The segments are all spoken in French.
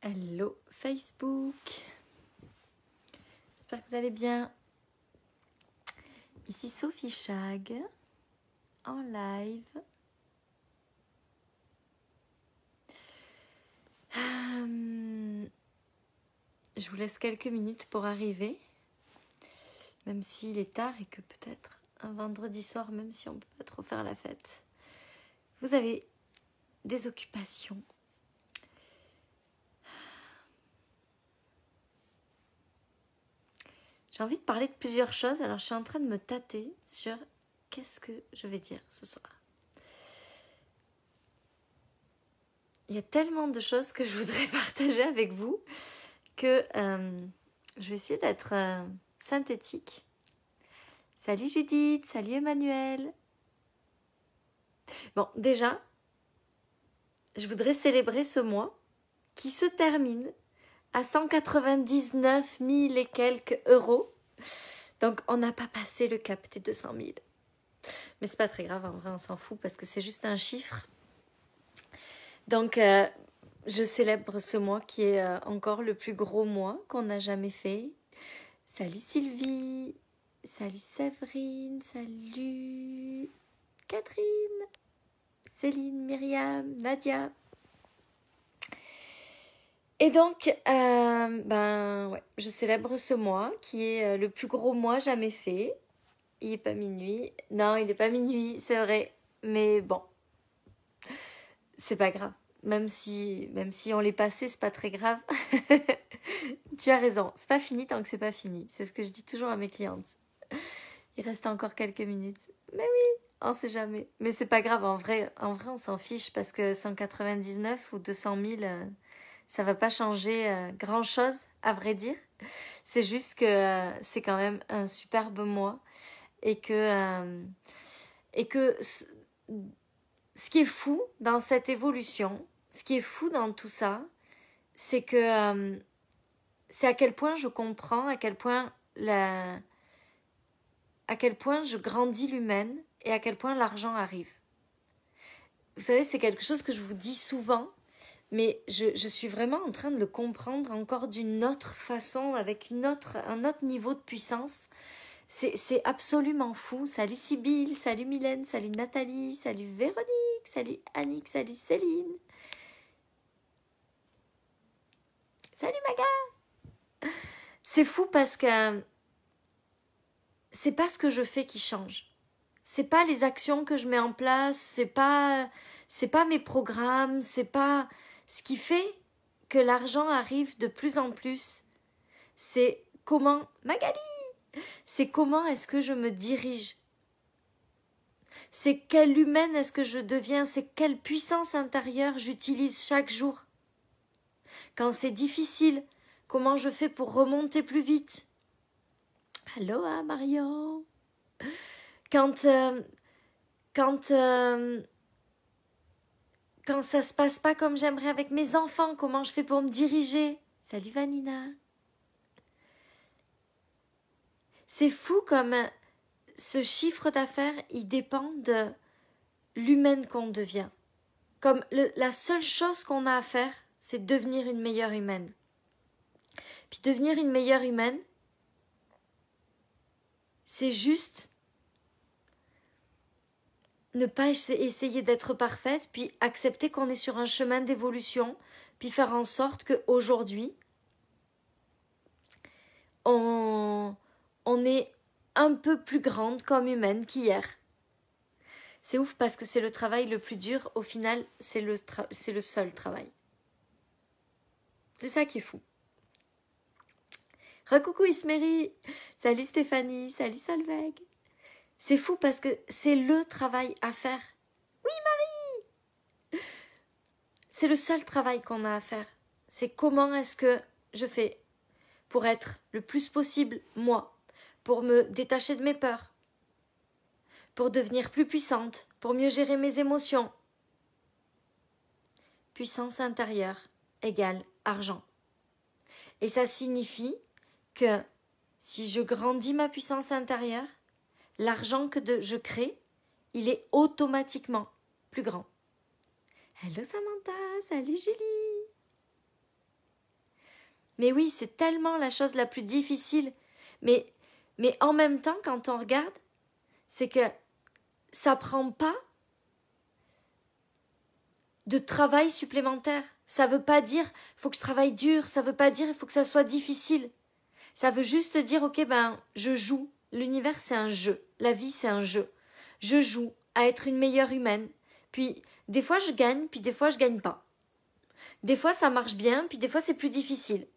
Hello Facebook, j'espère que vous allez bien. Ici Sophie Chag en live. Je vous laisse quelques minutes pour arriver, même s'il est tard et que peut-être un vendredi soir, même si on ne peut pas trop faire la fête, vous avez des occupations. J'ai envie de parler de plusieurs choses, alors je suis en train de me tâter sur qu'est-ce que je vais dire ce soir. Il y a tellement de choses que je voudrais partager avec vous que je vais essayer d'être synthétique. Salut Judith, salut Emmanuel. Bon, déjà, je voudrais célébrer ce mois qui se termine à 199 000 et quelques euros. Donc, on n'a pas passé le cap des 200 000. Mais c'est pas très grave, en vrai, on s'en fout parce que c'est juste un chiffre. Donc, je célèbre ce mois qui est encore le plus gros mois qu'on n'a jamais fait. Salut Sylvie, salut Séverine, salut Catherine, Céline, Myriam, Nadia. Et donc, ouais, je célèbre ce mois qui est le plus gros mois jamais fait. Il n'est pas minuit. Non, il n'est pas minuit, c'est vrai. Mais bon, c'est pas grave. Même si on l'est passé, c'est pas très grave. Tu as raison, c'est pas fini tant que c'est pas fini. C'est ce que je dis toujours à mes clientes. Il reste encore quelques minutes. Mais oui, on sait jamais. Mais c'est pas grave, en vrai on s'en fiche parce que 199 ou 200 000, ça va pas changer grand chose, à vrai dire. C'est juste que c'est quand même un superbe mois et que ce qui est fou dans cette évolution, ce qui est fou dans tout ça, c'est que c'est à quel point je comprends, à quel point je grandis l'humaine et à quel point l'argent arrive. Vous savez, c'est quelque chose que je vous dis souvent, mais je suis vraiment en train de le comprendre encore d'une autre façon, avec un autre niveau de puissance. C'est absolument fou. Salut Sybille, salut Mylène, salut Nathalie, salut Véronique, salut Annick, salut Céline. Salut Maga. C'est fou parce que c'est pas ce que je fais qui change. C'est pas les actions que je mets en place, c'est pas mes programmes, c'est pas ce qui fait que l'argent arrive de plus en plus. C'est comment c'est comment est-ce que je me dirige. C'est quelle humaine est-ce que je deviens, c'est quelle puissance intérieure j'utilise chaque jour. Quand c'est difficile, comment je fais pour remonter plus vite. Aloha Marion. Quand ça se passe pas comme j'aimerais avec mes enfants, comment je fais pour me diriger. Salut Vanina. C'est fou comme ce chiffre d'affaires, il dépend de l'humaine qu'on devient. Comme la seule chose qu'on a à faire, c'est devenir une meilleure humaine. Puis devenir une meilleure humaine, c'est juste ne pas essayer d'être parfaite, puis accepter qu'on est sur un chemin d'évolution, puis faire en sorte qu'aujourd'hui, on est un peu plus grande comme humaine qu'hier. C'est ouf parce que c'est le travail le plus dur. Au final, c'est le seul travail. C'est ça qui est fou. Recoucou Isméry. Salut Stéphanie. Salut Solveig. C'est fou parce que c'est le travail à faire. Oui Marie. C'est le seul travail qu'on a à faire. C'est comment est-ce que je fais pour être le plus possible moi, pour me détacher de mes peurs, pour devenir plus puissante, pour mieux gérer mes émotions. Puissance intérieure égale argent. Et ça signifie que si je grandis ma puissance intérieure, l'argent que je crée, il est automatiquement plus grand. Hello Samantha, salut Julie. Mais oui, c'est tellement la chose la plus difficile. Mais en même temps, quand on regarde, c'est que ça prend pas de travail supplémentaire. Ça veut pas dire faut que je travaille dur, ça veut pas dire il faut que ça soit difficile. Ça veut juste dire ok je joue. L'univers c'est un jeu, la vie c'est un jeu. Je joue à être une meilleure humaine. Puis des fois je gagne, puis des fois je gagne pas. Des fois ça marche bien, puis des fois c'est plus difficile.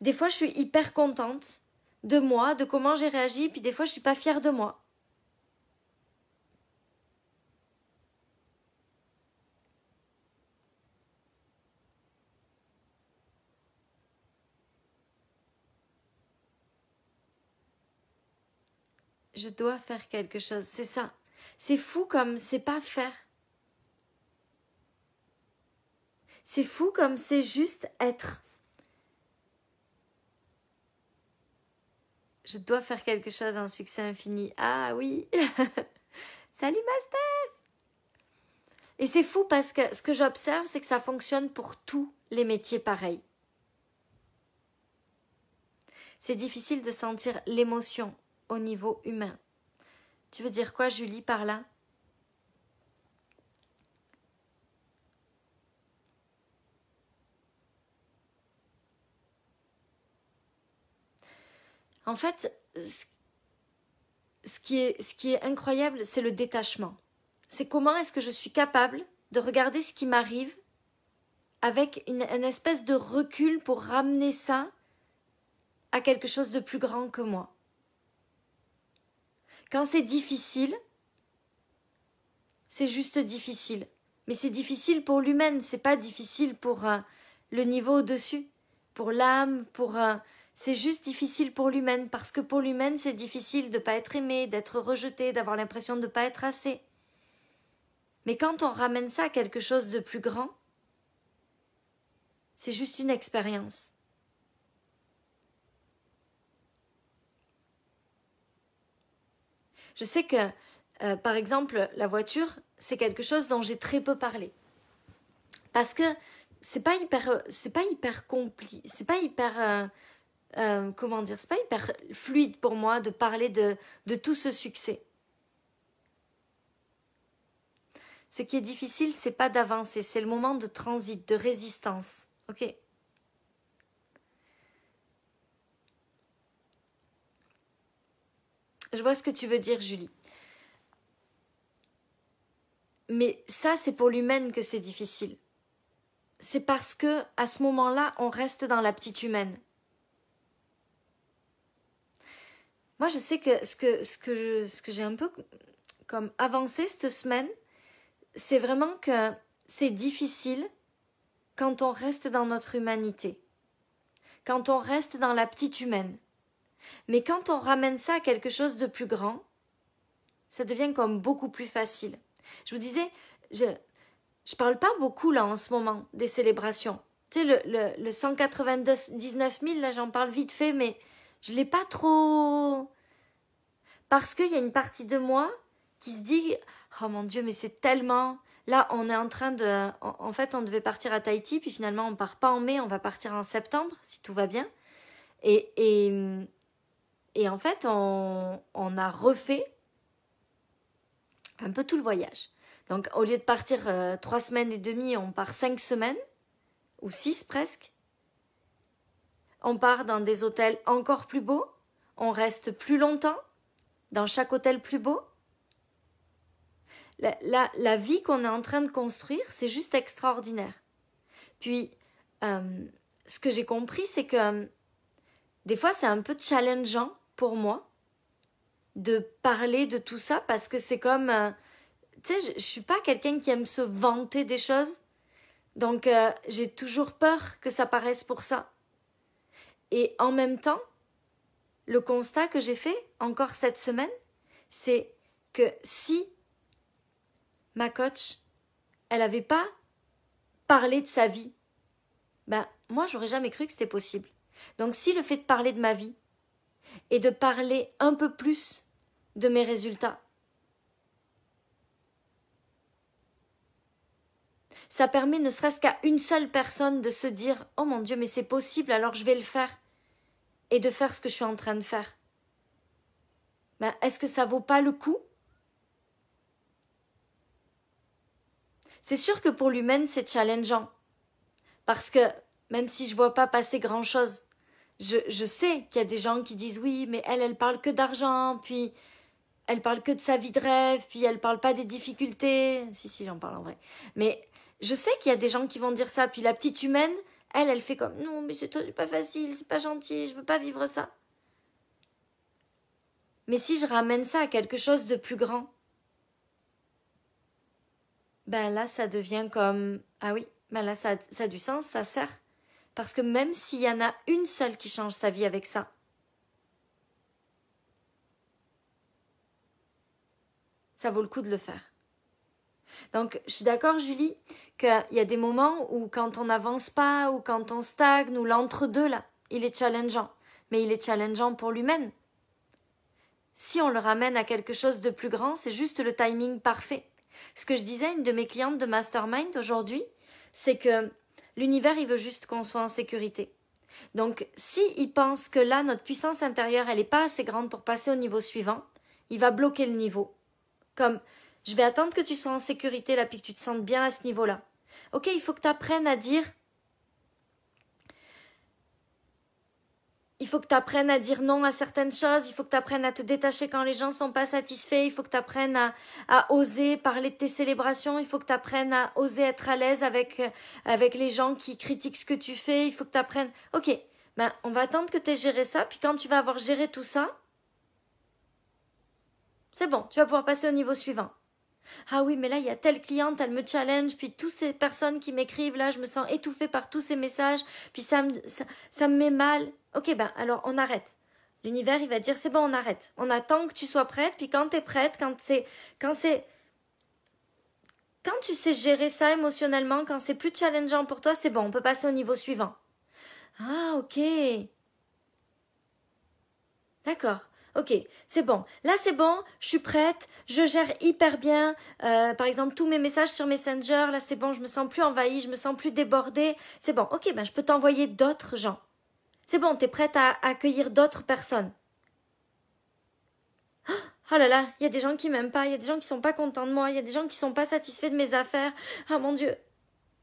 Des fois je suis hyper contente de moi, de comment j'ai réagi, puis des fois je suis pas fière de moi. Je dois faire quelque chose, c'est ça. C'est fou comme c'est pas faire. C'est fou comme c'est juste être. Je dois faire quelque chose, un succès infini. Ah oui. Salut Master. Et c'est fou parce que ce que j'observe, c'est que ça fonctionne pour tous les métiers pareils. C'est difficile de sentir l'émotion au niveau humain. Tu veux dire quoi, Julie, par là? En fait, ce qui est incroyable, c'est le détachement. C'est comment est-ce que je suis capable de regarder ce qui m'arrive avec une espèce de recul pour ramener ça à quelque chose de plus grand que moi. Quand c'est difficile, c'est juste difficile. Mais c'est difficile pour l'humaine, c'est pas difficile pour le niveau au-dessus, pour l'âme, c'est juste difficile pour l'humaine, parce que pour l'humaine, c'est difficile de ne pas être aimé, d'être rejeté, d'avoir l'impression de ne pas être assez. Mais quand on ramène ça à quelque chose de plus grand, c'est juste une expérience. Je sais que, par exemple, la voiture, c'est quelque chose dont j'ai très peu parlé. Parce que c'est pas hyper compliqué, c'est pas hyper, c'est pas hyper fluide pour moi de parler de tout ce succès. Ce qui est difficile, c'est pas d'avancer, c'est le moment de transit, de résistance. Ok. Je vois ce que tu veux dire, Julie. Mais ça, c'est pour l'humaine que c'est difficile. C'est parce que, à ce moment-là, on reste dans la petite humaine. Moi, je sais que ce que j'ai un peu comme avancé cette semaine, c'est vraiment que c'est difficile quand on reste dans notre humanité, quand on reste dans la petite humaine. Mais quand on ramène ça à quelque chose de plus grand, ça devient comme beaucoup plus facile. Je vous disais, je parle pas beaucoup là en ce moment des célébrations. Tu sais, le 199 000, là j'en parle vite fait, mais je l'ai pas trop... Parce qu'il y a une partie de moi qui se dit « Oh mon Dieu, mais c'est tellement... » Là, on est en train de... En fait, on devait partir à Tahiti, puis finalement, on part pas en mai, on va partir en septembre, si tout va bien. Et en fait, on a refait un peu tout le voyage. Donc, au lieu de partir 3 semaines et demie, on part 5 semaines, ou 6 presque. On part dans des hôtels encore plus beaux, on reste plus longtemps, dans chaque hôtel plus beau. La vie qu'on est en train de construire, c'est juste extraordinaire. Puis, ce que j'ai compris, c'est que des fois, c'est un peu challengeant pour moi de parler de tout ça parce que c'est comme... tu sais, je suis pas quelqu'un qui aime se vanter des choses. Donc, j'ai toujours peur que ça paraisse pour ça. Et en même temps, le constat que j'ai fait encore cette semaine, c'est que si ma coach, elle n'avait pas parlé de sa vie, ben moi j'aurais jamais cru que c'était possible. Donc si le fait de parler de ma vie et de parler un peu plus de mes résultats, ça permet ne serait-ce qu'à une seule personne de se dire « Oh mon Dieu, mais c'est possible, alors je vais le faire. » Et de faire ce que je suis en train de faire. Ben, est-ce que ça vaut pas le coup? C'est sûr que pour l'humaine, c'est challengeant. Parce que, même si je vois pas passer grand-chose, je sais qu'il y a des gens qui disent « Oui, mais elle parle que d'argent, puis elle parle que de sa vie de rêve, puis elle parle pas des difficultés. » Si, j'en parle en vrai. Mais je sais qu'il y a des gens qui vont dire ça, puis la petite humaine, elle fait comme « Non, mais c'est pas facile, c'est pas gentil, je veux pas vivre ça. » Mais si je ramène ça à quelque chose de plus grand, ben là, ça devient comme « Ah oui, ben là, ça a du sens, ça sert. » Parce que même s'il y en a une seule qui change sa vie avec ça, ça vaut le coup de le faire. Donc, je suis d'accord, Julie, qu'il y a des moments où quand on n'avance pas, ou quand on stagne, ou l'entre-deux, là, il est challengeant. Mais il est challengeant pour l'humaine. Si on le ramène à quelque chose de plus grand, c'est juste le timing parfait. Ce que je disais à une de mes clientes de Mastermind aujourd'hui, c'est que l'univers, il veut juste qu'on soit en sécurité. Donc, s'il pense que là, notre puissance intérieure, elle n'est pas assez grande pour passer au niveau suivant, il va bloquer le niveau. Comme, je vais attendre que tu sois en sécurité là, puis que tu te sentes bien à ce niveau-là. Ok, il faut que tu apprennes à dire... Il faut que tu apprennes à dire non à certaines choses, il faut que tu apprennes à te détacher quand les gens ne sont pas satisfaits, il faut que tu apprennes à oser parler de tes célébrations, il faut que tu apprennes à oser être à l'aise avec les gens qui critiquent ce que tu fais, il faut que tu apprennes... Ok, ben, on va attendre que tu aies géré ça, puis quand tu vas avoir géré tout ça, c'est bon, tu vas pouvoir passer au niveau suivant. Ah oui, mais là, il y a telle cliente, elle me challenge, puis toutes ces personnes qui m'écrivent, là, je me sens étouffée par tous ces messages, puis ça me met mal. Ok, ben, alors, on arrête. L'univers, il va dire, c'est bon, on arrête. On attend que tu sois prête, puis quand t'es prête, quand tu sais gérer ça émotionnellement, quand c'est plus challengeant pour toi, c'est bon, on peut passer au niveau suivant. Ah, ok. D'accord. Ok, c'est bon. Là, c'est bon, je suis prête, je gère hyper bien. Par exemple, tous mes messages sur Messenger, là, c'est bon, je me sens plus envahie, je me sens plus débordée. C'est bon, ok, ben, je peux t'envoyer d'autres gens. C'est bon, t'es prête à accueillir d'autres personnes. Oh là là, il y a des gens qui m'aiment pas, il y a des gens qui sont pas contents de moi, il y a des gens qui sont pas satisfaits de mes affaires. Ah mon Dieu.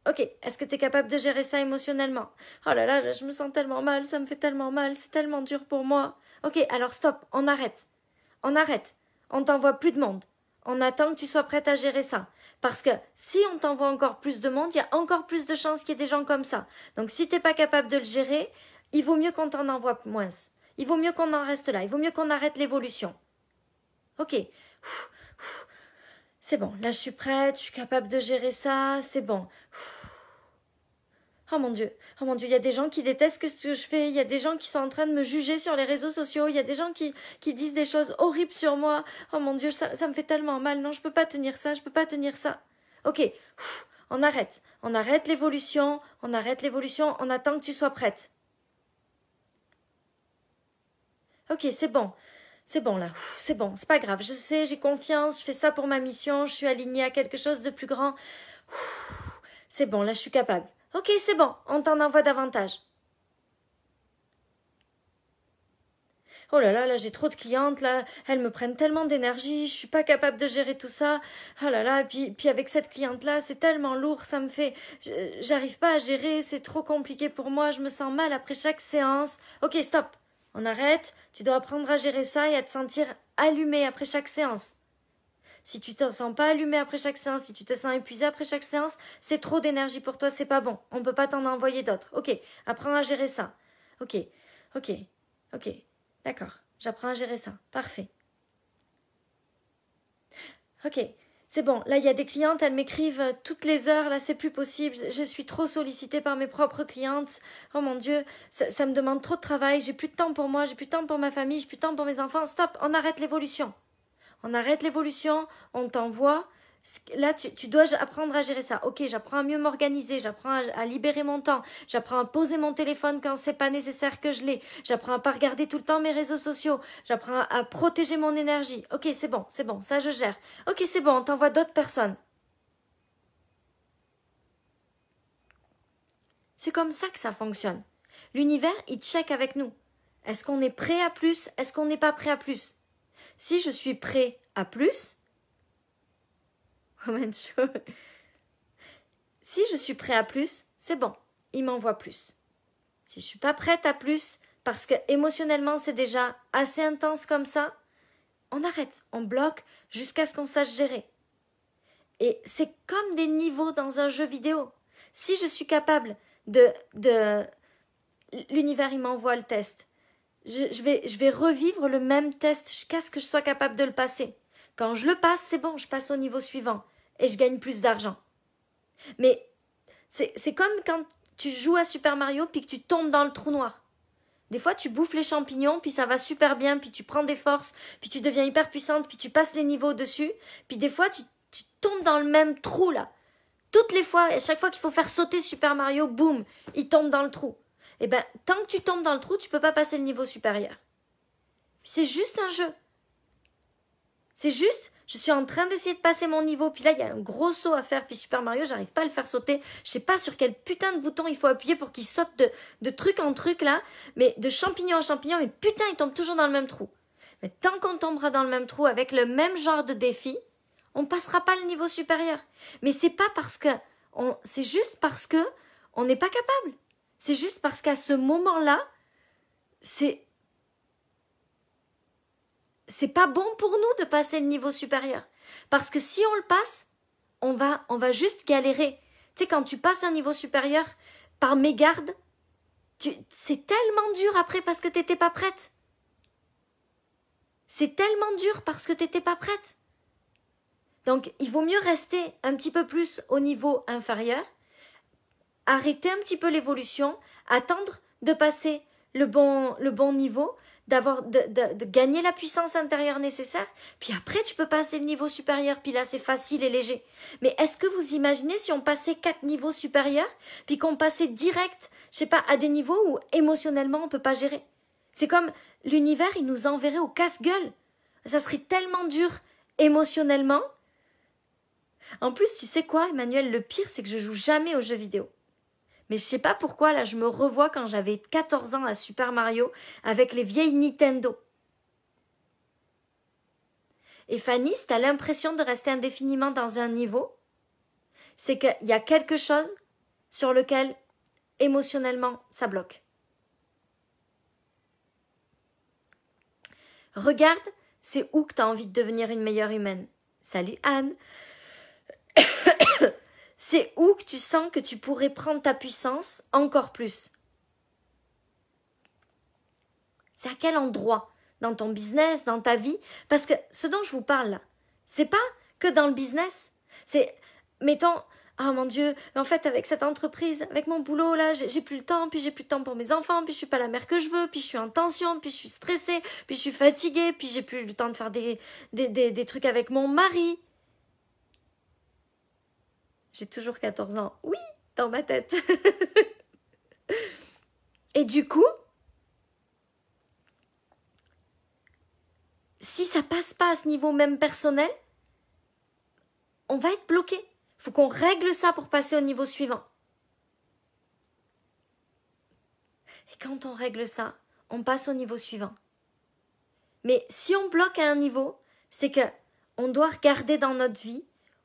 Ok, est-ce que t'es capable de gérer ça émotionnellement? Oh là, je me sens tellement mal, ça me fait tellement mal, c'est tellement dur pour moi. Ok, alors stop, on arrête. On arrête. On t'envoie plus de monde. On attend que tu sois prête à gérer ça. Parce que si on t'envoie encore plus de monde, il y a encore plus de chances qu'il y ait des gens comme ça. Donc si t'es pas capable de le gérer, il vaut mieux qu'on t'en envoie moins. Il vaut mieux qu'on en reste là. Il vaut mieux qu'on arrête l'évolution. Ok. C'est bon, là je suis prête, je suis capable de gérer ça, c'est bon. Oh mon Dieu, il y a des gens qui détestent ce que je fais, il y a des gens qui sont en train de me juger sur les réseaux sociaux, il y a des gens qui disent des choses horribles sur moi. Oh mon Dieu, ça me fait tellement mal, non, je peux pas tenir ça, je peux pas tenir ça. Ok, on arrête l'évolution, on attend que tu sois prête. Ok, c'est bon là, c'est bon, c'est pas grave, je sais, j'ai confiance, je fais ça pour ma mission, je suis alignée à quelque chose de plus grand. C'est bon, là je suis capable. Ok, c'est bon, on t'en envoie davantage. Oh là, j'ai trop de clientes, là, elles me prennent tellement d'énergie, je suis pas capable de gérer tout ça. Oh là, puis avec cette cliente-là, c'est tellement lourd, ça me fait... J'arrive pas à gérer, c'est trop compliqué pour moi, je me sens mal après chaque séance. Ok, stop, on arrête, tu dois apprendre à gérer ça et à te sentir allumé après chaque séance. Si tu te sens pas allumé après chaque séance, si tu te sens épuisé après chaque séance, c'est trop d'énergie pour toi, c'est pas bon. On peut pas t'en envoyer d'autres. Ok, apprends à gérer ça. Ok, d'accord, j'apprends à gérer ça. Parfait. Ok, c'est bon. Là, il y a des clientes, elles m'écrivent toutes les heures. Là, c'est plus possible. Je suis trop sollicitée par mes propres clientes. Oh mon Dieu, ça me demande trop de travail. J'ai plus de temps pour moi, j'ai plus de temps pour ma famille, j'ai plus de temps pour mes enfants. Stop, on arrête l'évolution. On arrête l'évolution, on t'envoie. Là, tu dois apprendre à gérer ça. Ok, j'apprends à mieux m'organiser, j'apprends à libérer mon temps, j'apprends à poser mon téléphone quand c'est pas nécessaire que je l'ai, j'apprends à pas regarder tout le temps mes réseaux sociaux, j'apprends à protéger mon énergie. Ok, c'est bon, ça je gère. Ok, c'est bon, on t'envoie d'autres personnes. C'est comme ça que ça fonctionne. L'univers, il check avec nous. Est-ce qu'on est prêt à plus? Est-ce qu'on n'est pas prêt à plus? Si je suis prêt à plus, si je suis prêt à plus, c'est bon, il m'envoie plus. Si je suis pas prête à plus, parce que émotionnellement c'est déjà assez intense comme ça, on arrête, on bloque jusqu'à ce qu'on sache gérer. Et c'est comme des niveaux dans un jeu vidéo. Si je suis capable l'univers il m'envoie le test. Je vais revivre le même test jusqu'à ce que je sois capable de le passer. Quand je le passe, c'est bon, je passe au niveau suivant et je gagne plus d'argent. Mais c'est comme quand tu joues à Super Mario puis que tu tombes dans le trou noir. Des fois, tu bouffes les champignons, puis ça va super bien, puis tu prends des forces, puis tu deviens hyper puissante, puis tu passes les niveaux dessus. Puis des fois, tu tombes dans le même trou, là. Toutes les fois, et chaque fois qu'il faut faire sauter Super Mario, boum, il tombe dans le trou. Eh ben, tant que tu tombes dans le trou, tu peux pas passer le niveau supérieur. C'est juste un jeu. C'est juste, je suis en train d'essayer de passer mon niveau, puis là, il y a un gros saut à faire, puis Super Mario, j'arrive pas à le faire sauter. Je sais pas sur quel putain de bouton il faut appuyer pour qu'il saute de truc en truc, là, mais de champignon en champignon, mais putain, il tombe toujours dans le même trou. Mais tant qu'on tombera dans le même trou avec le même genre de défi, on passera pas le niveau supérieur. Mais c'est pas parce que, c'est juste parce que on n'est pas capable. C'est juste parce qu'à ce moment-là, c'est pas bon pour nous de passer le niveau supérieur. Parce que si on le passe, on va juste galérer. Tu sais, quand tu passes un niveau supérieur par mégarde, c'est tellement dur après parce que t'étais pas prête. C'est tellement dur parce que t'étais pas prête. Donc, il vaut mieux rester un petit peu plus au niveau inférieur, arrêter un petit peu l'évolution, attendre de passer le bon niveau, de gagner la puissance intérieure nécessaire, puis après tu peux passer le niveau supérieur, puis là c'est facile et léger. Mais est-ce que vous imaginez si on passait 4 niveaux supérieurs, puis qu'on passait direct, je sais pas, à des niveaux où émotionnellement on peut pas gérer? C'est comme l'univers, il nous enverrait au casse-gueule. Ça serait tellement dur émotionnellement. En plus, tu sais quoi, Emmanuel, le pire, c'est que je joue jamais aux jeux vidéo. Mais je sais pas pourquoi, là, je me revois quand j'avais 14 ans à Super Mario avec les vieilles Nintendo. Et Fanny, si t'as l'impression de rester indéfiniment dans un niveau, c'est qu'il y a quelque chose sur lequel, émotionnellement, ça bloque. Regarde, c'est où que t'as envie de devenir une meilleure humaine. Salut Anne. C'est où que tu sens que tu pourrais prendre ta puissance encore plus. C'est à quel endroit? Dans ton business, dans ta vie? Parce que ce dont je vous parle là, c'est pas que dans le business. C'est, mettons, oh mon Dieu, en fait avec cette entreprise, avec mon boulot là, j'ai plus le temps, puis j'ai plus de temps pour mes enfants, puis je suis pas la mère que je veux, puis je suis en tension, puis je suis stressée, puis je suis fatiguée, puis j'ai plus le temps de faire des trucs avec mon mari. J'ai toujours 14 ans. Oui, dans ma tête. Et du coup, si ça passe pas à ce niveau même personnel, on va être bloqué. Il faut qu'on règle ça pour passer au niveau suivant. Et quand on règle ça, on passe au niveau suivant. Mais si on bloque à un niveau, c'est que on doit regarder dans notre vie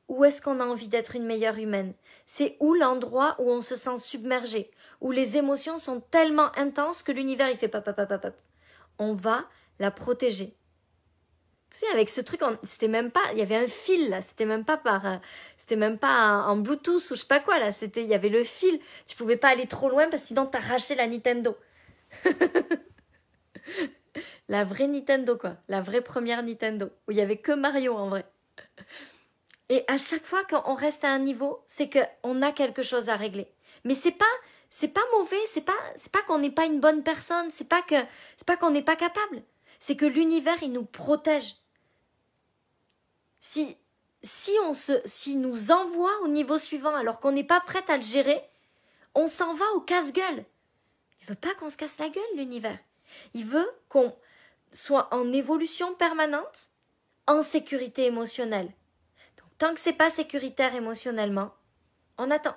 où est-ce qu'on a envie d'être une meilleure humaine. C'est où l'endroit où on se sent submergé, où les émotions sont tellement intenses que l'univers il fait pop, pop, pop, pop. On va la protéger. Tu sais, avec ce truc, c'était même pas, il y avait un fil là, c'était même pas en Bluetooth ou je sais pas quoi là, il y avait le fil. Tu pouvais pas aller trop loin parce que sinon t'arrachais la Nintendo. La vraie Nintendo quoi, la vraie première Nintendo où il y avait que Mario en vrai. Et à chaque fois qu'on reste à un niveau, c'est qu'on a quelque chose à régler. Mais c'est pas mauvais, c'est pas qu'on n'est pas une bonne personne, c'est pas qu'on n'est pas capable. C'est que l'univers, il nous protège. Si nous envoie au niveau suivant alors qu'on n'est pas prête à le gérer, on s'en va au casse-gueule. Il veut pas qu'on se casse la gueule, l'univers. Il veut qu'on soit en évolution permanente, en sécurité émotionnelle. Tant que c'est pas sécuritaire émotionnellement, on attend.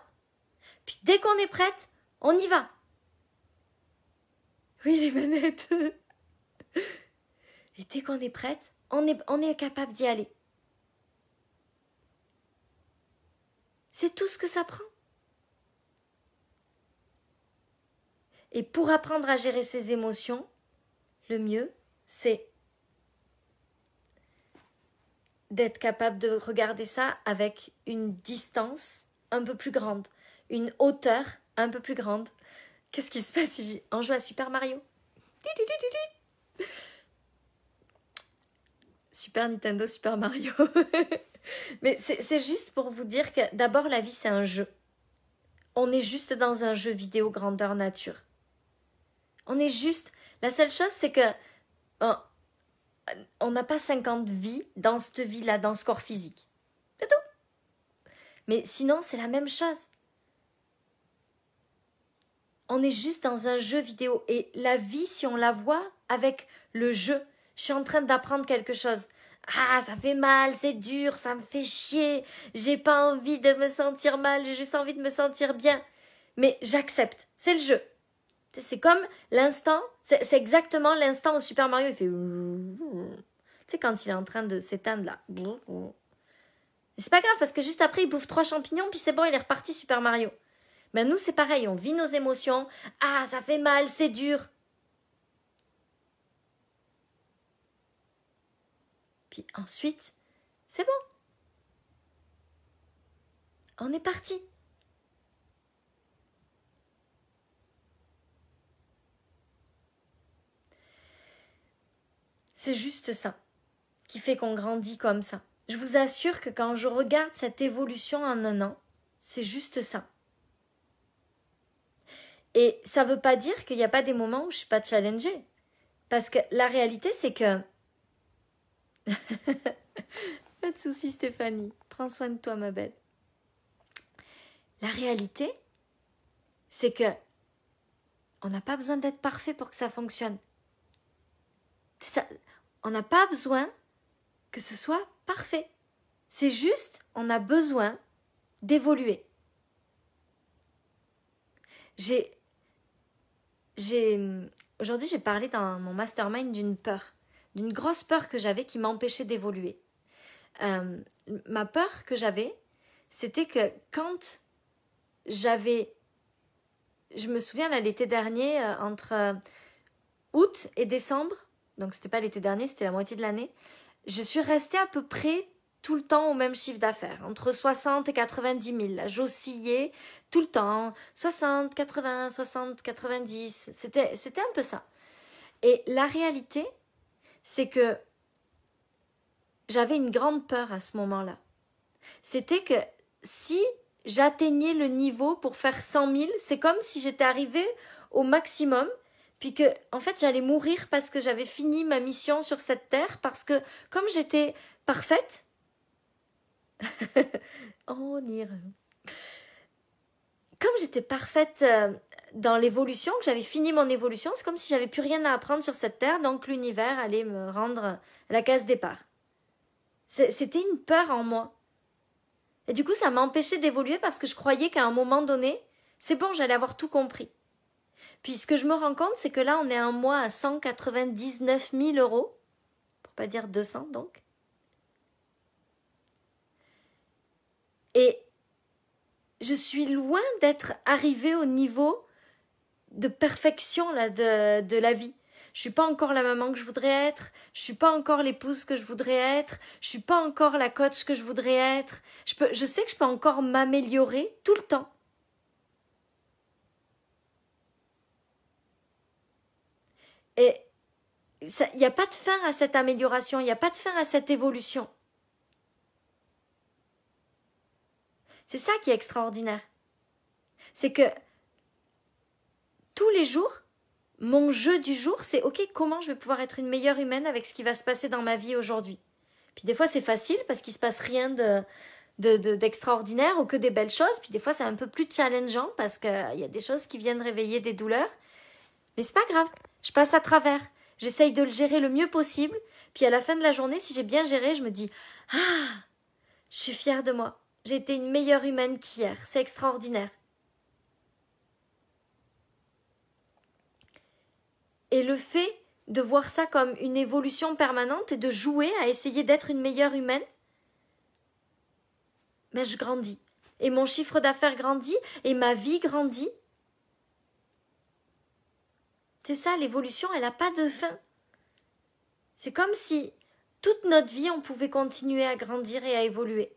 Puis dès qu'on est prête, On y va. Oui, les manettes. Et dès qu'on est prête, on est capable d'y aller. C'est tout ce que ça prend. Et pour apprendre à gérer ses émotions, le mieux, c'est d'être capable de regarder ça avec une distance un peu plus grande, une hauteur un peu plus grande. Qu'est-ce qui se passe si on joue à Super Mario? Super Nintendo, Super Mario. Mais c'est juste pour vous dire que d'abord la vie c'est un jeu. On est juste dans un jeu vidéo grandeur nature. On est juste... La seule chose c'est que on n'a pas 50 vies dans cette vie-là, dans ce corps physique. C'est tout. Mais sinon c'est la même chose. On est juste dans un jeu vidéo. Et la vie, si on la voit avec le jeu, je suis en train d'apprendre quelque chose. Ah, ça fait mal, c'est dur, ça me fait chier. J'ai pas envie de me sentir mal, j'ai juste envie de me sentir bien. Mais j'accepte, c'est le jeu. C'est comme l'instant, c'est exactement l'instant où Super Mario il fait... Tu sais, quand il est en train de s'éteindre là. C'est pas grave parce que juste après, il bouffe 3 champignons, puis c'est bon, il est reparti Super Mario. Mais nous, c'est pareil, on vit nos émotions. Ah, ça fait mal, c'est dur. Puis ensuite, c'est bon. On est parti. C'est juste ça qui fait qu'on grandit comme ça. Je vous assure que quand je regarde cette évolution en un an, c'est juste ça. Et ça veut pas dire qu'il n'y a pas des moments où je suis pas challengée. Parce que la réalité, c'est que... Pas de soucis, Stéphanie. Prends soin de toi, ma belle. La réalité, c'est que on n'a pas besoin d'être parfait pour que ça fonctionne. On n'a pas besoin que ce soit parfait. C'est juste, on a besoin d'évoluer. Aujourd'hui, j'ai parlé dans mon mastermind d'une peur, d'une grosse peur que j'avais qui m'empêchait d'évoluer. Ma peur que j'avais, c'était que quand je me souviens là, l'été dernier, entre août et décembre, donc c'était pas l'été dernier, c'était la moitié de l'année, je suis restée à peu près tout le temps au même chiffre d'affaires, entre 60 et 90 000. Là, j'oscillais tout le temps, 60, 80, 60, 90, c'était un peu ça. Et la réalité, c'est que j'avais une grande peur à ce moment-là. C'était que si j'atteignais le niveau pour faire 100 000, c'est comme si j'étais arrivée au maximum, puis que, en fait, j'allais mourir parce que j'avais fini ma mission sur cette terre, parce que, comme j'étais parfaite, on ira. Comme j'étais parfaite dans l'évolution, que j'avais fini mon évolution, c'est comme si j'avais plus rien à apprendre sur cette terre, donc l'univers allait me rendre à la case départ. C'était une peur en moi. Et du coup, ça m'empêchait d'évoluer parce que je croyais qu'à un moment donné, c'est bon, j'allais avoir tout compris. Puis ce que je me rends compte, c'est que là, on est un mois à 199 000 €, pour pas dire 200 donc. Et je suis loin d'être arrivée au niveau de perfection là, de la vie. Je suis pas encore la maman que je voudrais être, je suis pas encore l'épouse que je voudrais être, je suis pas encore la coach que je voudrais être. Je sais que je peux encore m'améliorer tout le temps. Et il n'y a pas de fin à cette amélioration, il n'y a pas de fin à cette évolution. C'est ça qui est extraordinaire. C'est que tous les jours, mon jeu du jour, c'est ok, comment je vais pouvoir être une meilleure humaine avec ce qui va se passer dans ma vie aujourd'hui. Puis des fois, c'est facile parce qu'il se passe rien d'extraordinaire ou que des belles choses. Puis des fois, c'est un peu plus challengeant parce qu'il y a des choses qui viennent réveiller des douleurs. Mais c'est pas grave, je passe à travers. J'essaye de le gérer le mieux possible. Puis à la fin de la journée, si j'ai bien géré, je me dis « Ah, je suis fière de moi. J'ai été une meilleure humaine qu'hier. C'est extraordinaire. » Et le fait de voir ça comme une évolution permanente et de jouer à essayer d'être une meilleure humaine, ben je grandis. Et mon chiffre d'affaires grandit, et ma vie grandit. C'est ça, l'évolution, elle n'a pas de fin. C'est comme si toute notre vie, on pouvait continuer à grandir et à évoluer.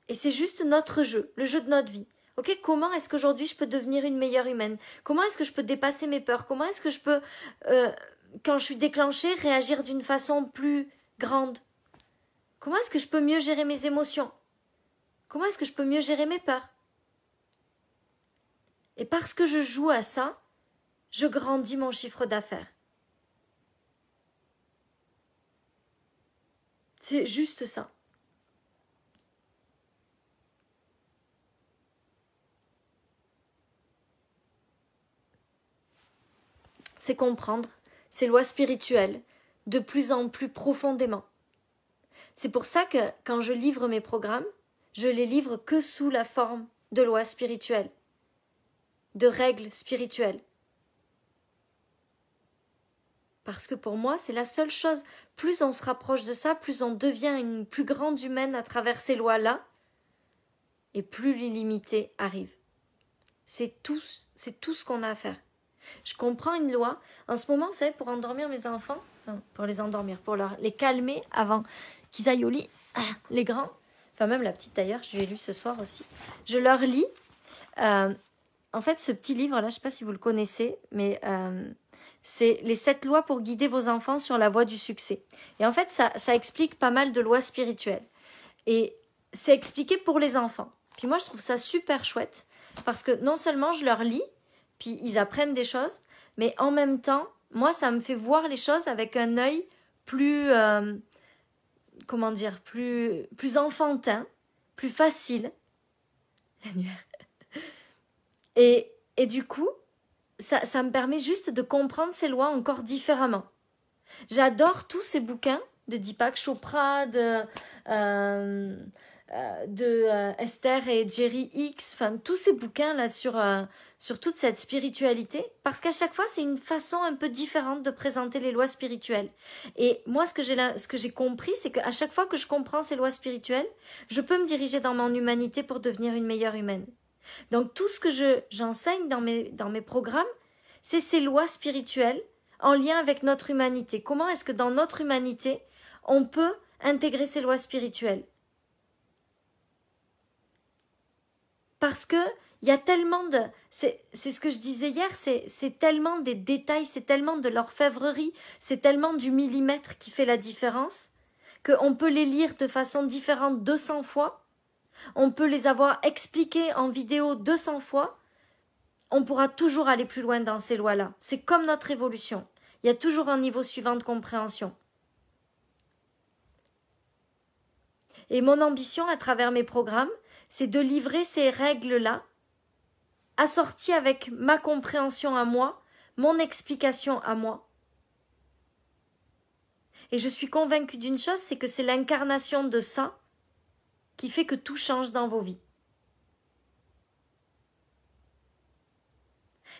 Et c'est juste notre jeu, le jeu de notre vie. Ok, comment est-ce qu'aujourd'hui je peux devenir une meilleure humaine? Comment est-ce que je peux dépasser mes peurs? Comment est-ce que je peux, quand je suis déclenchée, réagir d'une façon plus grande? Comment est-ce que je peux mieux gérer mes émotions? Comment est-ce que je peux mieux gérer mes peurs? Et parce que je joue à ça, je grandis mon chiffre d'affaires. C'est juste ça. C'est comprendre ces lois spirituelles de plus en plus profondément. C'est pour ça que quand je livre mes programmes, je les livre que sous la forme de lois spirituelles, de règles spirituelles. Parce que pour moi, c'est la seule chose. Plus on se rapproche de ça, plus on devient une plus grande humaine à travers ces lois-là, et plus l'illimité arrive. C'est tout ce qu'on a à faire. Je comprends une loi. En ce moment, vous savez, pour endormir mes enfants, pour les endormir, pour les calmer avant qu'ils aillent au lit, les grands, enfin même la petite d'ailleurs, je lui ai lu ce soir aussi, je leur lis, en fait, ce petit livre-là, je ne sais pas si vous le connaissez, mais c'est les 7 lois pour guider vos enfants sur la voie du succès. Et en fait, ça explique pas mal de lois spirituelles. Et c'est expliqué pour les enfants. Puis moi, je trouve ça super chouette, parce que non seulement je leur lis, puis ils apprennent des choses, mais en même temps, moi, ça me fait voir les choses avec un œil plus, comment dire, plus enfantin, plus facile. L'annuaire. Et du coup, ça me permet juste de comprendre ces lois encore différemment. J'adore tous ces bouquins de Deepak Chopra, de Esther et Jerry Hicks, enfin tous ces bouquins là sur toute cette spiritualité, parce qu'à chaque fois c'est une façon un peu différente de présenter les lois spirituelles. Et moi ce que j'ai compris, c'est qu'à chaque fois que je comprends ces lois spirituelles, je peux me diriger dans mon humanité pour devenir une meilleure humaine. Donc tout ce que j'enseigne dans mes programmes, c'est ces lois spirituelles en lien avec notre humanité. Comment est-ce que dans notre humanité, on peut intégrer ces lois spirituelles? Parce que il y a tellement de... C'est ce que je disais hier, c'est tellement des détails, c'est tellement de l'orfèvrerie, c'est tellement du millimètre qui fait la différence, qu'on peut les lire de façon différente 200 fois, on peut les avoir expliqués en vidéo 200 fois, on pourra toujours aller plus loin dans ces lois-là. C'est comme notre évolution. Il y a toujours un niveau suivant de compréhension. Et mon ambition à travers mes programmes, c'est de livrer ces règles-là, assorties avec ma compréhension à moi, mon explication à moi. Et je suis convaincue d'une chose, c'est que c'est l'incarnation de ça qui fait que tout change dans vos vies.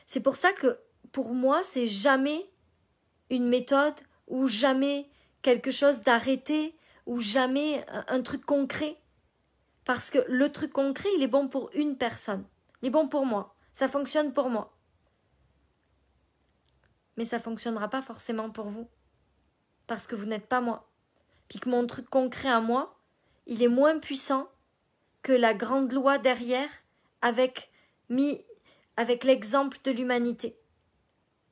C'est pour ça que, pour moi, c'est jamais une méthode ou jamais quelque chose d'arrêté ou jamais un truc concret. Parce que le truc concret, il est bon pour une personne. Il est bon pour moi. Ça fonctionne pour moi. Mais ça ne fonctionnera pas forcément pour vous. Parce que vous n'êtes pas moi. Puis que mon truc concret à moi, il est moins puissant que la grande loi derrière avec l'exemple de l'humanité,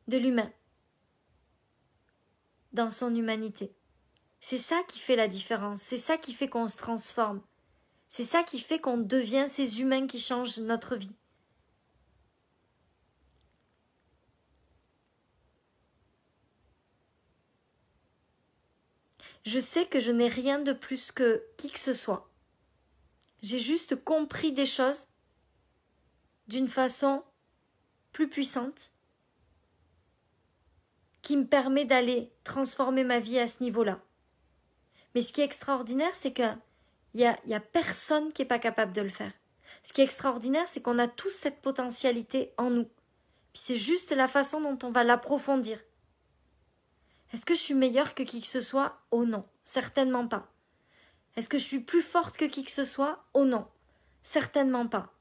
de l'humain, dans son humanité. C'est ça qui fait la différence, c'est ça qui fait qu'on se transforme, c'est ça qui fait qu'on devient ces humains qui changent notre vie. Je sais que je n'ai rien de plus que qui que ce soit. J'ai juste compris des choses d'une façon plus puissante qui me permet d'aller transformer ma vie à ce niveau-là. Mais ce qui est extraordinaire, c'est qu'il y a personne qui n'est pas capable de le faire. Ce qui est extraordinaire, c'est qu'on a tous cette potentialité en nous. Puis c'est juste la façon dont on va l'approfondir. Est-ce que je suis meilleure que qui que ce soit? Oh non, certainement pas. Est-ce que je suis plus forte que qui que ce soit? Oh non, certainement pas.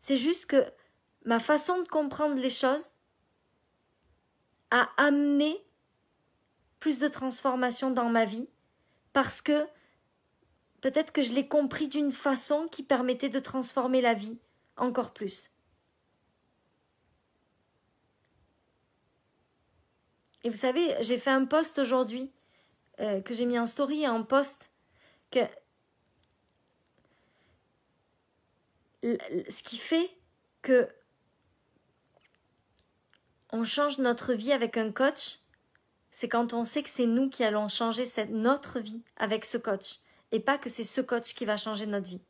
C'est juste que ma façon de comprendre les choses a amené plus de transformation dans ma vie parce que peut-être que je l'ai compris d'une façon qui permettait de transformer la vie encore plus. Et vous savez, j'ai fait un post aujourd'hui que j'ai mis en story, en post, que ce qui fait que on change notre vie avec un coach, c'est quand on sait que c'est nous qui allons changer notre vie avec ce coach, et pas que c'est ce coach qui va changer notre vie.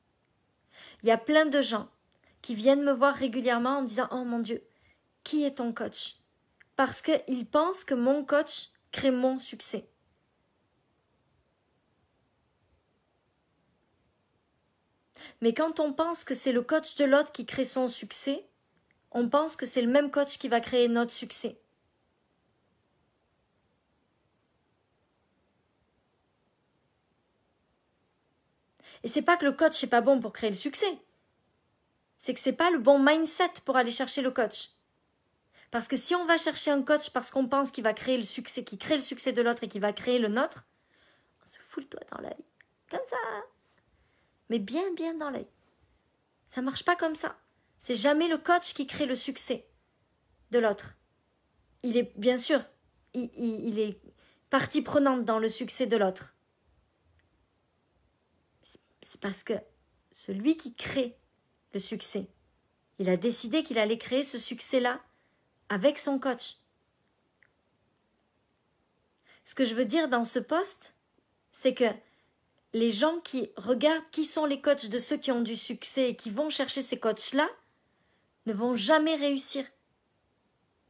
Il y a plein de gens qui viennent me voir régulièrement en me disant « Oh mon Dieu, qui est ton coach ?» Parce qu'ils pensent que mon coach crée mon succès. Mais quand on pense que c'est le coach de l'autre qui crée son succès, on pense que c'est le même coach qui va créer notre succès. Et c'est pas que le coach n'est pas bon pour créer le succès. C'est que c'est pas le bon mindset pour aller chercher le coach. Parce que si on va chercher un coach parce qu'on pense qu'il va créer le succès, qu'il crée le succès de l'autre et qu'il va créer le nôtre, on se fout le doigt dans l'œil. Comme ça. Mais bien, bien dans l'œil. Ça marche pas comme ça. C'est jamais le coach qui crée le succès de l'autre. Il est, bien sûr, il est partie prenante dans le succès de l'autre. C'est parce que celui qui crée le succès, il a décidé qu'il allait créer ce succès-là avec son coach. Ce que je veux dire dans ce post, c'est que les gens qui regardent qui sont les coachs de ceux qui ont du succès et qui vont chercher ces coachs-là ne vont jamais réussir.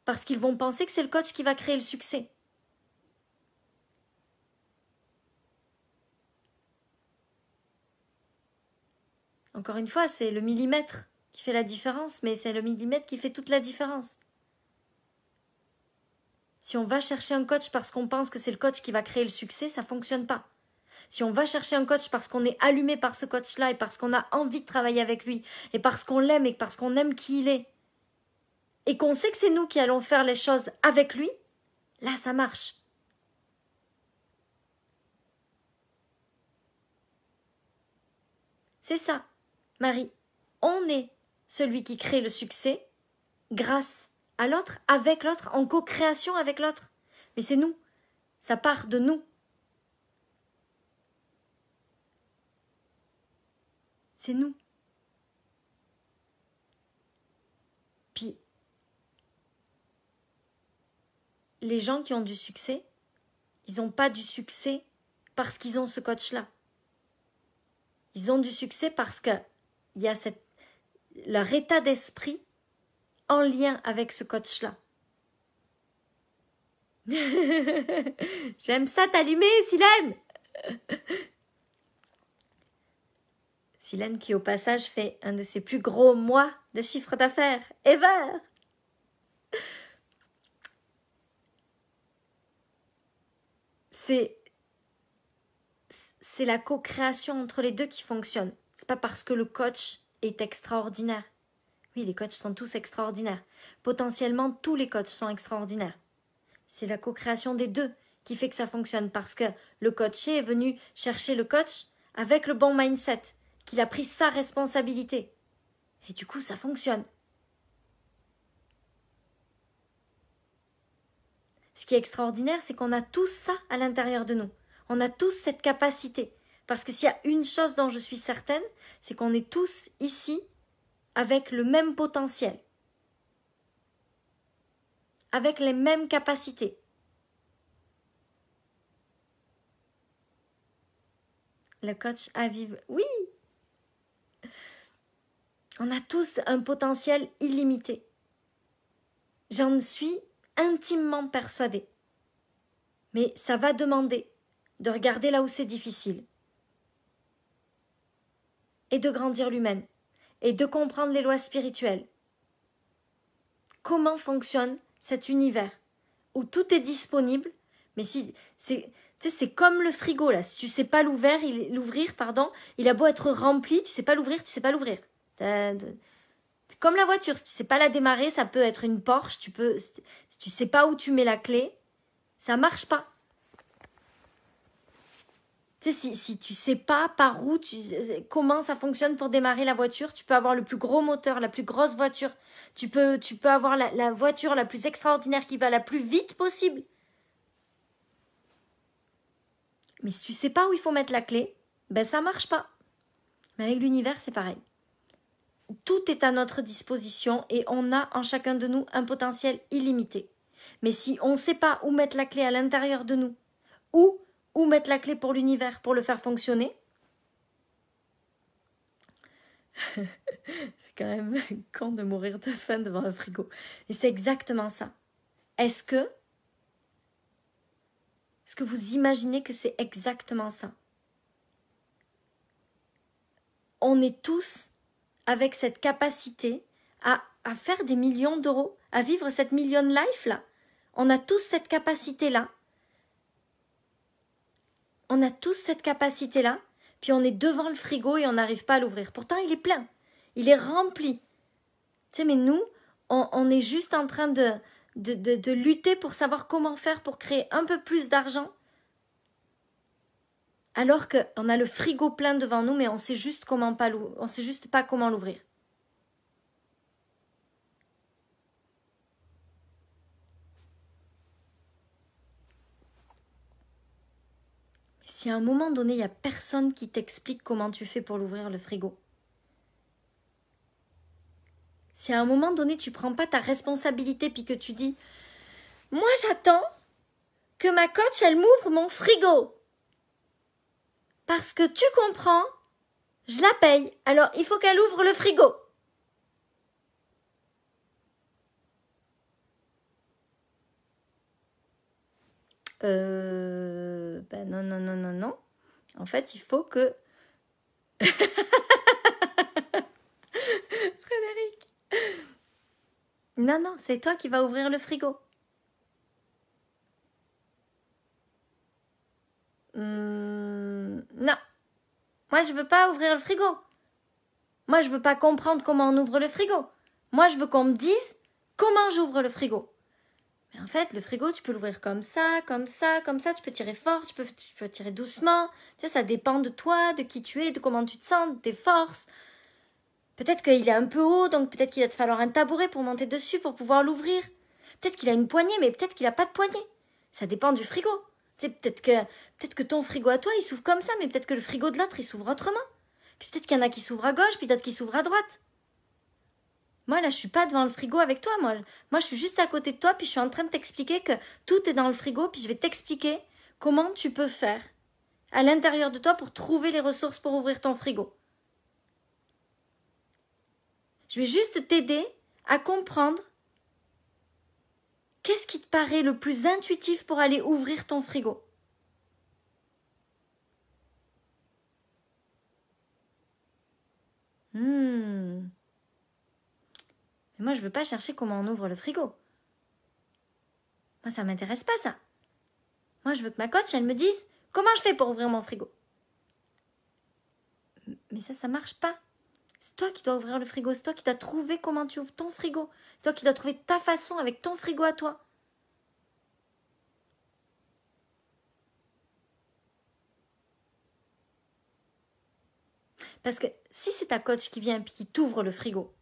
Parce qu'ils vont penser que c'est le coach qui va créer le succès. Encore une fois, c'est le millimètre qui fait la différence, mais c'est le millimètre qui fait toute la différence. Si on va chercher un coach parce qu'on pense que c'est le coach qui va créer le succès, ça ne fonctionne pas. Si on va chercher un coach parce qu'on est allumé par ce coach-là et parce qu'on a envie de travailler avec lui et parce qu'on l'aime et parce qu'on aime qui il est et qu'on sait que c'est nous qui allons faire les choses avec lui, là ça marche. C'est ça, Marie. On est celui qui crée le succès grâce à l'autre, avec l'autre, en co-création avec l'autre. Mais c'est nous. Ça part de nous. C'est nous. Puis, les gens qui ont du succès, ils n'ont pas du succès parce qu'ils ont ce coach-là. Ils ont du succès parce qu'il y a leur état d'esprit en lien avec ce coach-là. J'aime ça t'allumer, Silène. Silène qui, au passage, fait un de ses plus gros mois de chiffre d'affaires ever. C'est la co-création entre les deux qui fonctionne. C'est pas parce que le coach est extraordinaire. Oui, les coachs sont tous extraordinaires. Potentiellement, tous les coachs sont extraordinaires. C'est la co-création des deux qui fait que ça fonctionne parce que le coaché est venu chercher le coach avec le bon mindset, qu'il a pris sa responsabilité. Et du coup, ça fonctionne. Ce qui est extraordinaire, c'est qu'on a tous ça à l'intérieur de nous. On a tous cette capacité. Parce que s'il y a une chose dont je suis certaine, c'est qu'on est tous ici avec le même potentiel. Avec les mêmes capacités. Le coach à vivre. Oui! On a tous un potentiel illimité. J'en suis intimement persuadée. Mais ça va demander de regarder là où c'est difficile. Et de grandir l'humaine. Et de comprendre les lois spirituelles. comment fonctionne cet univers où tout est disponible, mais si c'est comme le frigo là, si tu sais pas l'ouvrir, il a beau être rempli, tu sais pas l'ouvrir. C'est comme la voiture, si tu sais pas la démarrer, ça peut être une Porsche, si tu sais pas où tu mets la clé, ça marche pas. Tu sais, si tu sais pas par où, comment ça fonctionne pour démarrer la voiture, tu peux avoir le plus gros moteur, la plus grosse voiture, tu peux avoir la voiture la plus extraordinaire qui va la plus vite possible. Mais si tu sais pas où il faut mettre la clé, ben ça marche pas. Mais avec l'univers, c'est pareil. Tout est à notre disposition et on a en chacun de nous un potentiel illimité. Mais si on ne sait pas où mettre la clé à l'intérieur de nous, où mettre la clé pour l'univers pour le faire fonctionner, c'est quand même con de mourir de faim devant un frigo. Et c'est exactement ça. Est-ce que vous imaginez que c'est exactement ça? On est tous avec cette capacité à faire des millions d'euros, à vivre cette million life là. On a tous cette capacité-là. Puis on est devant le frigo et on n'arrive pas à l'ouvrir. Pourtant, il est plein. Il est rempli. Tu sais, mais nous, on est juste en train de lutter pour savoir comment faire pour créer un peu plus d'argent. Alors qu'on a le frigo plein devant nous, mais on sait juste pas comment l'ouvrir. Mais si à un moment donné, il n'y a personne qui t'explique comment tu fais pour l'ouvrir le frigo, si à un moment donné, tu prends pas ta responsabilité puis que tu dis « Moi, j'attends que ma coach, elle m'ouvre mon frigo. Parce que tu comprends, je la paye, alors il faut qu'elle ouvre le frigo. » Ben non. En fait, il faut que... Frédéric. Non, c'est toi qui vas ouvrir le frigo. Non. Moi, je veux pas ouvrir le frigo. Moi, je veux pas comprendre comment on ouvre le frigo. Moi, je veux qu'on me dise comment j'ouvre le frigo. Mais en fait, le frigo, tu peux l'ouvrir comme ça. Tu peux tirer fort, tu peux tirer doucement. Tu vois, ça dépend de toi, de qui tu es, de comment tu te sens, de tes forces. Peut-être qu'il est un peu haut, donc peut-être qu'il va te falloir un tabouret pour monter dessus pour pouvoir l'ouvrir. Peut-être qu'il a une poignée, mais peut-être qu'il n'a pas de poignée. Ça dépend du frigo. Tu sais, peut-être que ton frigo à toi, il s'ouvre comme ça, mais peut-être que le frigo de l'autre, il s'ouvre autrement. Puis peut-être qu'il y en a qui s'ouvrent à gauche, puis d'autres qui s'ouvrent à droite. Moi, là, je suis pas devant le frigo avec toi, moi, je suis juste à côté de toi, puis je suis en train de t'expliquer que tout est dans le frigo, puis je vais t'expliquer comment tu peux faire à l'intérieur de toi pour trouver les ressources pour ouvrir ton frigo. Je vais juste t'aider à comprendre qu'est-ce qui te paraît le plus intuitif pour aller ouvrir ton frigo. Mais moi, je veux pas chercher comment on ouvre le frigo. Moi, ça m'intéresse pas, ça. Moi, je veux que ma coach, elle me dise comment je fais pour ouvrir mon frigo. Mais ça marche pas. C'est toi qui dois ouvrir le frigo. C'est toi qui dois trouver comment tu ouvres ton frigo. C'est toi qui dois trouver ta façon avec ton frigo à toi. Parce que si c'est ta coach qui vient et qui t'ouvre le frigo,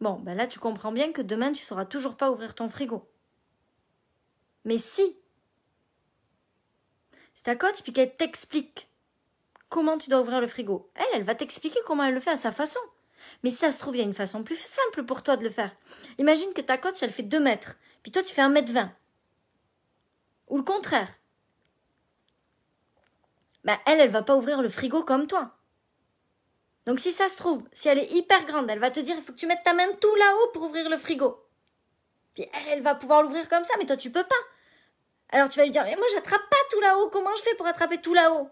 bon, ben là, tu comprends bien que demain, tu ne sauras toujours pas ouvrir ton frigo. Mais si c'est ta coach puis qu'elle t'explique comment tu dois ouvrir le frigo, elle va t'expliquer comment elle le fait à sa façon. Mais si ça se trouve, il y a une façon plus simple pour toi de le faire. Imagine que ta coach, elle fait 2 mètres, puis toi, tu fais 1,20 m. Ou le contraire. Ben, elle va pas ouvrir le frigo comme toi. Donc si ça se trouve, si elle est hyper grande, elle va te dire il faut que tu mettes ta main tout là-haut pour ouvrir le frigo. Puis elle va pouvoir l'ouvrir comme ça, mais toi tu peux pas. Alors tu vas lui dire mais moi j'attrape pas tout là-haut, comment je fais pour attraper tout là-haut?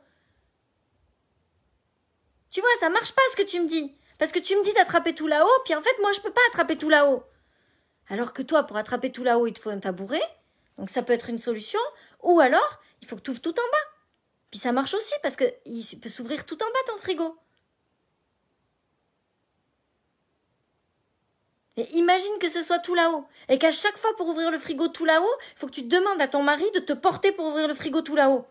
Tu vois, ça marche pas ce que tu me dis. Parce que tu me dis d'attraper tout là-haut, puis en fait moi je peux pas attraper tout là-haut. Alors que toi, pour attraper tout là-haut, il te faut un tabouret. Donc ça peut être une solution. Ou alors, il faut que tu ouvres tout en bas. Puis ça marche aussi parce qu'il peut s'ouvrir tout en bas ton frigo. Et imagine que ce soit tout là-haut. Et qu'à chaque fois pour ouvrir le frigo tout là-haut, il faut que tu demandes à ton mari de te porter pour ouvrir le frigo tout là-haut.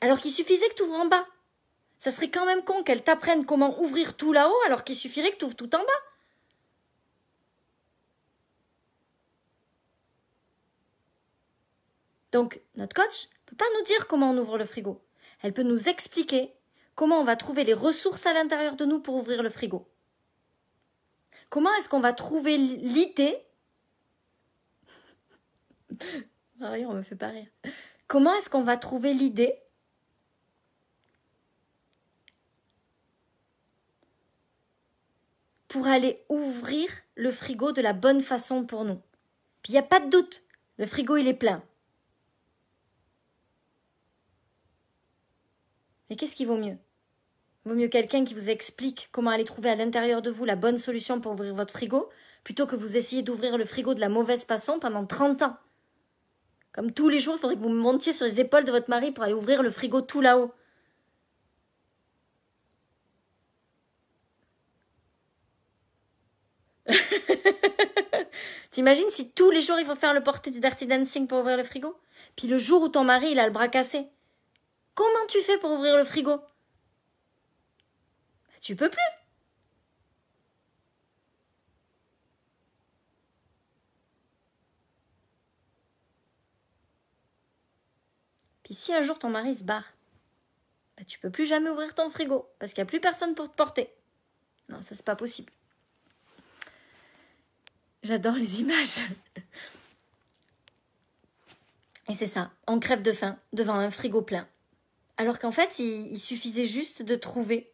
Alors qu'il suffisait que tu ouvres en bas. Ça serait quand même con qu'elle t'apprenne comment ouvrir tout là-haut alors qu'il suffirait que tu ouvres tout en bas. Donc, notre coach ne peut pas nous dire comment on ouvre le frigo. Elle peut nous expliquer comment on va trouver les ressources à l'intérieur de nous pour ouvrir le frigo. Comment est-ce qu'on va trouver l'idée... Marie, on me fait pas rire. Comment est-ce qu'on va trouver l'idée pour aller ouvrir le frigo de la bonne façon pour nous? Puis il n'y a pas de doute, le frigo il est plein. Mais qu'est-ce qui vaut mieux? Il vaut mieux quelqu'un qui vous explique comment aller trouver à l'intérieur de vous la bonne solution pour ouvrir votre frigo, plutôt que vous essayiez d'ouvrir le frigo de la mauvaise façon pendant 30 ans. Comme tous les jours, il faudrait que vous montiez sur les épaules de votre mari pour aller ouvrir le frigo tout là-haut. T'imagines si tous les jours il faut faire le porté du Dirty Dancing pour ouvrir le frigo? Puis le jour où ton mari il a le bras cassé, comment tu fais pour ouvrir le frigo? Tu peux plus. Puis si un jour ton mari se barre, tu peux plus jamais ouvrir ton frigo parce qu'il n'y a plus personne pour te porter. Non, ça c'est pas possible. J'adore les images. Et c'est ça, on crève de faim devant un frigo plein. Alors qu'en fait, il suffisait juste de trouver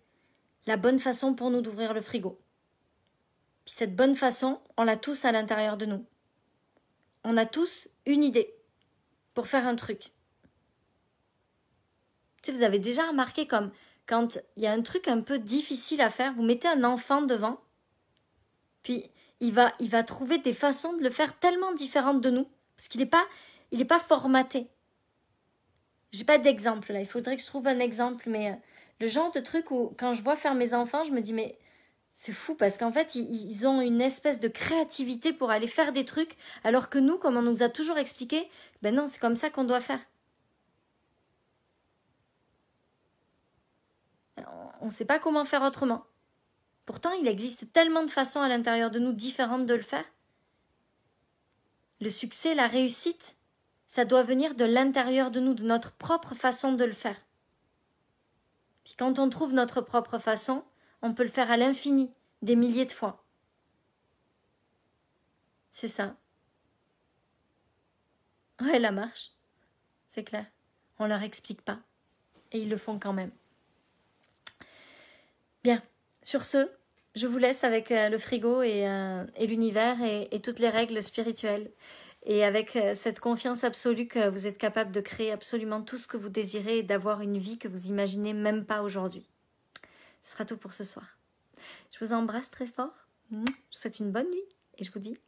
la bonne façon pour nous d'ouvrir le frigo. Puis cette bonne façon, on l'a tous à l'intérieur de nous. On a tous une idée pour faire un truc. Tu sais, vous avez déjà remarqué comme quand il y a un truc un peu difficile à faire, vous mettez un enfant devant, puis il va trouver des façons de le faire tellement différentes de nous, parce qu'il n'est pas formaté. J'ai pas d'exemple là, il faudrait que je trouve un exemple, mais le genre de truc où quand je vois faire mes enfants, je me dis mais c'est fou parce qu'en fait ils ont une espèce de créativité pour aller faire des trucs, alors que nous, comme on nous a toujours expliqué, ben non, c'est comme ça qu'on doit faire. On ne sait pas comment faire autrement. Pourtant, il existe tellement de façons à l'intérieur de nous différentes de le faire. Le succès, la réussite, ça doit venir de l'intérieur de nous, de notre propre façon de le faire. Puis quand on trouve notre propre façon, on peut le faire à l'infini, des milliers de fois. C'est ça. Ouais, la marche. C'est clair. On leur explique pas. Et ils le font quand même. Bien. Sur ce, je vous laisse avec le frigo et l'univers et toutes les règles spirituelles. Et avec cette confiance absolue que vous êtes capable de créer absolument tout ce que vous désirez et d'avoir une vie que vous imaginez même pas aujourd'hui. Ce sera tout pour ce soir. Je vous embrasse très fort. Je vous souhaite une bonne nuit et je vous dis